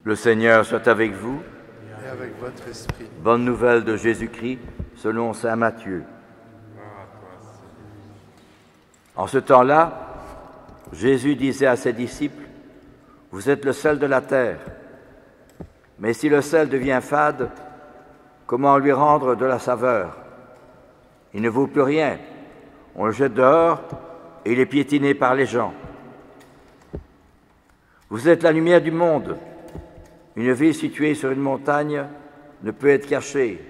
Le Seigneur soit avec vous. Et avec votre esprit. Bonne nouvelle de Jésus-Christ selon saint Matthieu. En ce temps-là, Jésus disait à ses disciples, « Vous êtes le sel de la terre. Mais si le sel devient fade, comment lui rendre de la saveur? Il ne vaut plus rien. On le jette dehors et il est piétiné par les gens. Vous êtes la lumière du monde. Une ville située sur une montagne ne peut être cachée.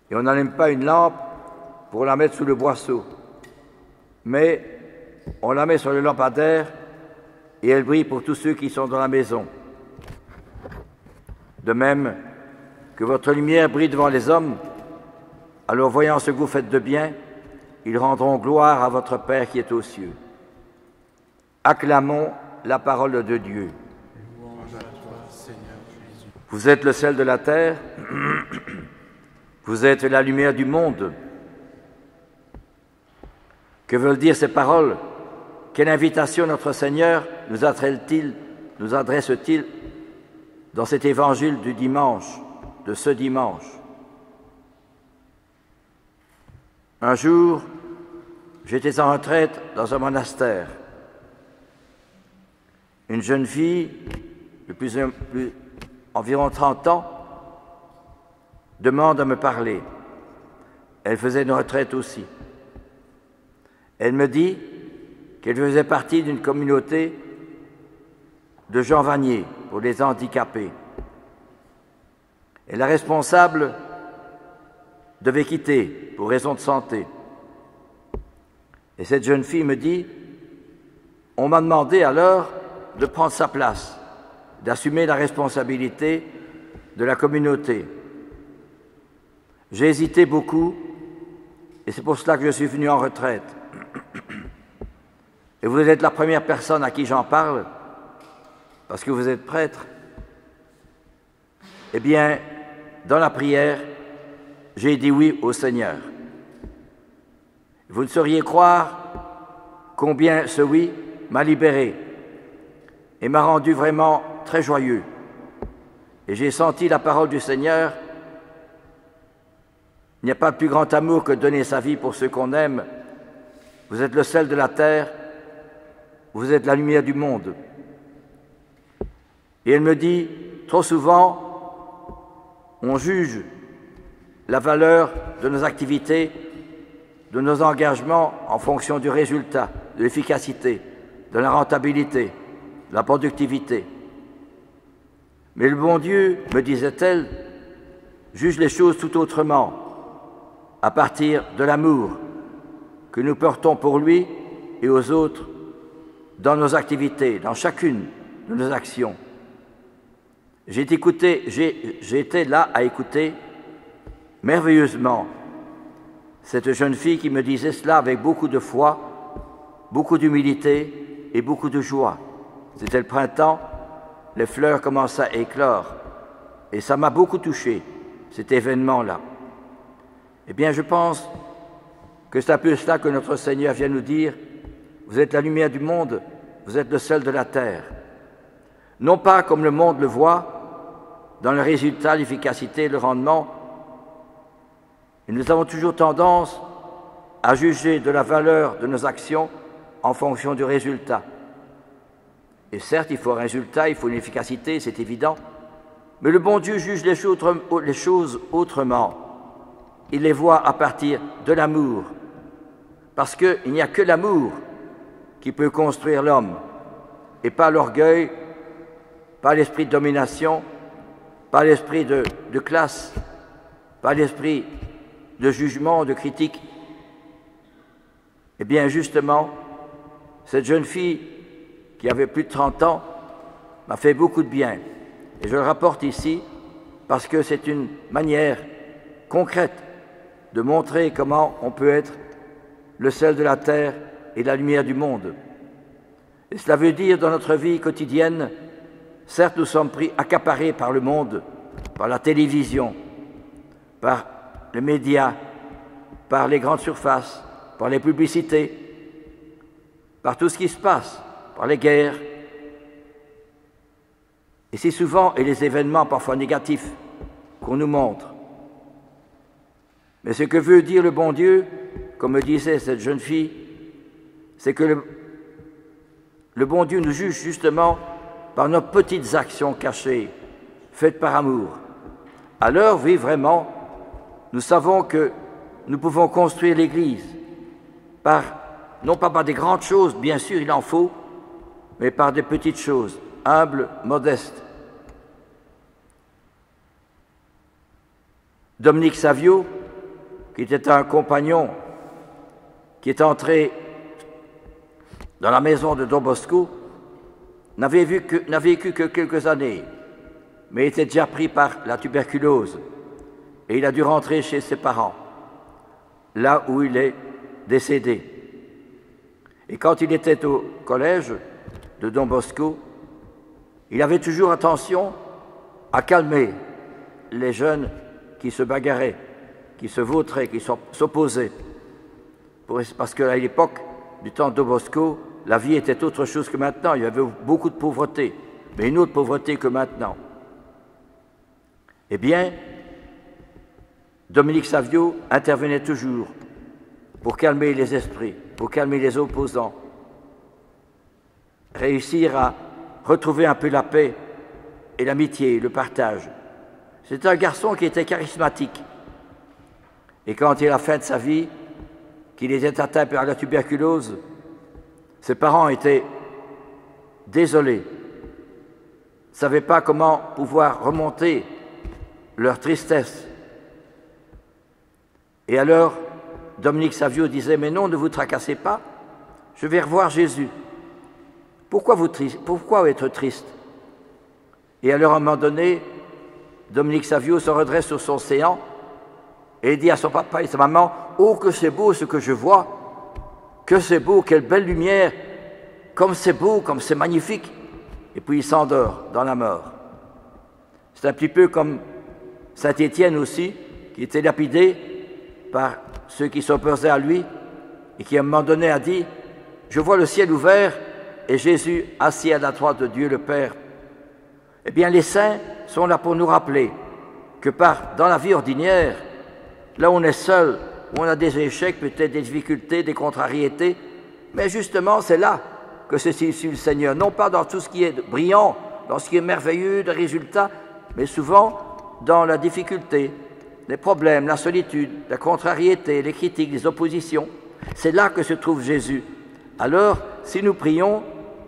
Et on n'allume pas une lampe pour la mettre sous le boisseau. Mais on la met sur le lampadaire et elle brille pour tous ceux qui sont dans la maison. De même que votre lumière brille devant les hommes, alors voyant ce que vous faites de bien, ils rendront gloire à votre Père qui est aux cieux. Acclamons la parole de Dieu. Louange à toi, Seigneur Jésus. Vous êtes le sel de la terre, vous êtes la lumière du monde. Que veulent dire ces paroles? Quelle invitation notre Seigneur nous adresse-t-il dans cet évangile du dimanche, de ce dimanche? Un jour, j'étais en retraite dans un monastère. Une jeune fille de environ 30 ans demande à me parler. Elle faisait une retraite aussi. Elle me dit qu'elle faisait partie d'une communauté de Jean Vanier pour les handicapés. Et la responsable devait quitter pour raison de santé. Et cette jeune fille me dit, on m'a demandé alors de prendre sa place, d'assumer la responsabilité de la communauté. J'ai hésité beaucoup et c'est pour cela que je suis venu en retraite. Et vous êtes la première personne à qui j'en parle, parce que vous êtes prêtre. Eh bien, dans la prière, j'ai dit oui au Seigneur. Vous ne sauriez croire combien ce oui m'a libéré et m'a rendu vraiment très joyeux. Et j'ai senti la parole du Seigneur. Il n'y a pas de plus grand amour que de donner sa vie pour ceux qu'on aime. Vous êtes le sel de la terre, vous êtes la lumière du monde. Et elle me dit, trop souvent, on juge la valeur de nos activités, de nos engagements en fonction du résultat, de l'efficacité, de la rentabilité, de la productivité. Mais le bon Dieu, me disait-elle, juge les choses tout autrement, à partir de l'amour que nous portons pour lui et aux autres dans nos activités, dans chacune de nos actions. J'ai été là à écouter merveilleusement cette jeune fille qui me disait cela avec beaucoup de foi, beaucoup d'humilité et beaucoup de joie. C'était le printemps, les fleurs commençaient à éclore et ça m'a beaucoup touché, cet événement-là. Eh bien, je pense que c'est un peu cela que notre Seigneur vient nous dire. Vous êtes la lumière du monde, vous êtes le sel de la terre. Non pas comme le monde le voit, dans le résultat, l'efficacité, le rendement. Et nous avons toujours tendance à juger de la valeur de nos actions en fonction du résultat. Et certes, il faut un résultat, il faut une efficacité, c'est évident. Mais le bon Dieu juge les choses autrement. Il les voit à partir de l'amour. Parce qu'il n'y a que l'amour qui peut construire l'homme, et pas l'orgueil, pas l'esprit de domination, pas l'esprit de classe, pas l'esprit de jugement, de critique. Eh bien, justement, cette jeune fille qui avait plus de 30 ans m'a fait beaucoup de bien. Et je le rapporte ici parce que c'est une manière concrète de montrer comment on peut être le sel de la terre et la lumière du monde. Et cela veut dire, dans notre vie quotidienne, certes, nous sommes accaparés par le monde, par la télévision, par les médias, par les grandes surfaces, par les publicités, par tout ce qui se passe, par les guerres. Et si souvent, et les événements parfois négatifs qu'on nous montre. Mais ce que veut dire le bon Dieu, comme me disait cette jeune fille, c'est que le bon Dieu nous juge justement par nos petites actions cachées, faites par amour. Alors, oui, vraiment, nous savons que nous pouvons construire l'Église non pas par des grandes choses, bien sûr, il en faut, mais par des petites choses, humbles, modestes. Dominique Savio, qui était un compagnon qui est entré dans la maison de Don Bosco, n'avait vécu que quelques années, mais était déjà pris par la tuberculose et il a dû rentrer chez ses parents, là où il est décédé. Et quand il était au collège de Don Bosco, il avait toujours attention à calmer les jeunes qui se bagarraient, qui se vautraient, qui s'opposaient. Parce qu'à l'époque du temps de Don Bosco, la vie était autre chose que maintenant. Il y avait beaucoup de pauvreté, mais une autre pauvreté que maintenant. Eh bien, Dominique Savio intervenait toujours pour calmer les esprits, pour calmer les opposants, réussir à retrouver un peu la paix et l'amitié, le partage. C'était un garçon qui était charismatique. Et quand il a la fin de sa vie, qu'il était atteint par la tuberculose, ses parents étaient désolés, ne savaient pas comment pouvoir remonter leur tristesse. Et alors, Dominique Savio disait, mais non, ne vous tracassez pas, je vais revoir Jésus. Pourquoi être triste? Et alors, à un moment donné, Dominique Savio se redresse sur son séant et dit à son papa et à sa maman, « Oh, que c'est beau ce que je vois, que c'est beau, quelle belle lumière, comme c'est beau, comme c'est magnifique. » Et puis il s'endort dans la mort. C'est un petit peu comme Saint Étienne aussi, qui était lapidé par ceux qui s'opposaient à lui et qui à un moment donné a dit, « Je vois le ciel ouvert et Jésus assis à la droite de Dieu le Père. » Eh bien, les saints sont là pour nous rappeler que dans la vie ordinaire, là où on est seul, où on a des échecs, peut-être des difficultés, des contrariétés, mais justement, c'est là que se situe le Seigneur, non pas dans tout ce qui est brillant, dans ce qui est merveilleux, de résultats, mais souvent dans la difficulté, les problèmes, la solitude, la contrariété, les critiques, les oppositions. C'est là que se trouve Jésus. Alors, si nous prions,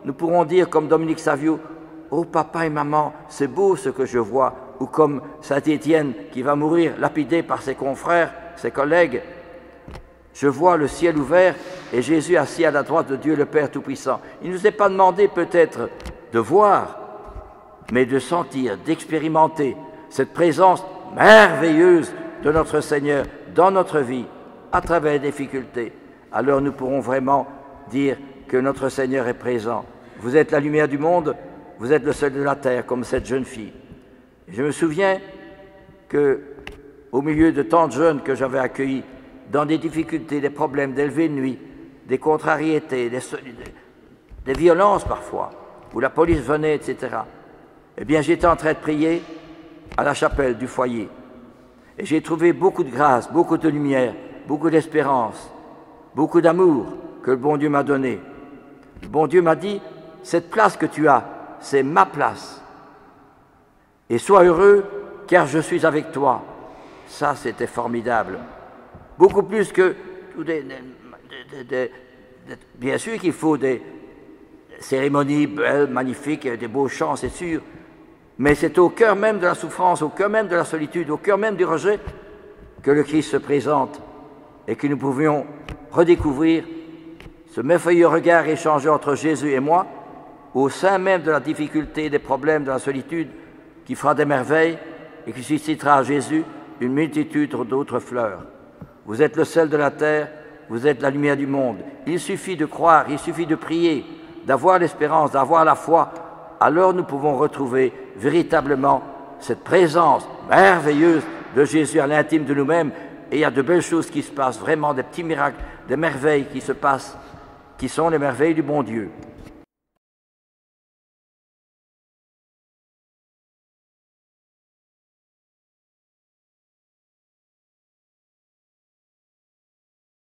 nous pourrons dire comme Dominique Savio, « Oh papa et maman, c'est beau ce que je vois », ou comme Saint Étienne qui va mourir lapidé par ses confrères, ses collègues, « Je vois le ciel ouvert et Jésus assis à la droite de Dieu le Père Tout-Puissant. » Il ne nous est pas demandé peut-être de voir, mais de sentir, d'expérimenter cette présence merveilleuse de notre Seigneur dans notre vie, à travers les difficultés. Alors nous pourrons vraiment dire que notre Seigneur est présent. Vous êtes la lumière du monde, vous êtes le sel de la terre, comme cette jeune fille. Je me souviens qu'au milieu de tant de jeunes que j'avais accueillis, dans des difficultés, des problèmes, des levées de nuit, des contrariétés, des violences parfois, où la police venait, etc., eh bien j'étais en train de prier à la chapelle du foyer. Et j'ai trouvé beaucoup de grâce, beaucoup de lumière, beaucoup d'espérance, beaucoup d'amour que le bon Dieu m'a donné. Le bon Dieu m'a dit, cette place que tu as, c'est ma place. Et sois heureux, car je suis avec toi. Ça, c'était formidable. Beaucoup plus que bien sûr qu'il faut des cérémonies belles, magnifiques, des beaux chants, c'est sûr. Mais c'est au cœur même de la souffrance, au cœur même de la solitude, au cœur même du rejet que le Christ se présente et que nous pouvions redécouvrir ce merveilleux regard échangé entre Jésus et moi, au sein même de la difficulté, des problèmes, de la solitude, qui fera des merveilles et qui suscitera à Jésus une multitude d'autres fleurs. Vous êtes le sel de la terre, vous êtes la lumière du monde. Il suffit de croire, il suffit de prier, d'avoir l'espérance, d'avoir la foi. Alors nous pouvons retrouver véritablement cette présence merveilleuse de Jésus à l'intime de nous-mêmes. Et il y a de belles choses qui se passent, vraiment des petits miracles, des merveilles qui se passent, qui sont les merveilles du bon Dieu.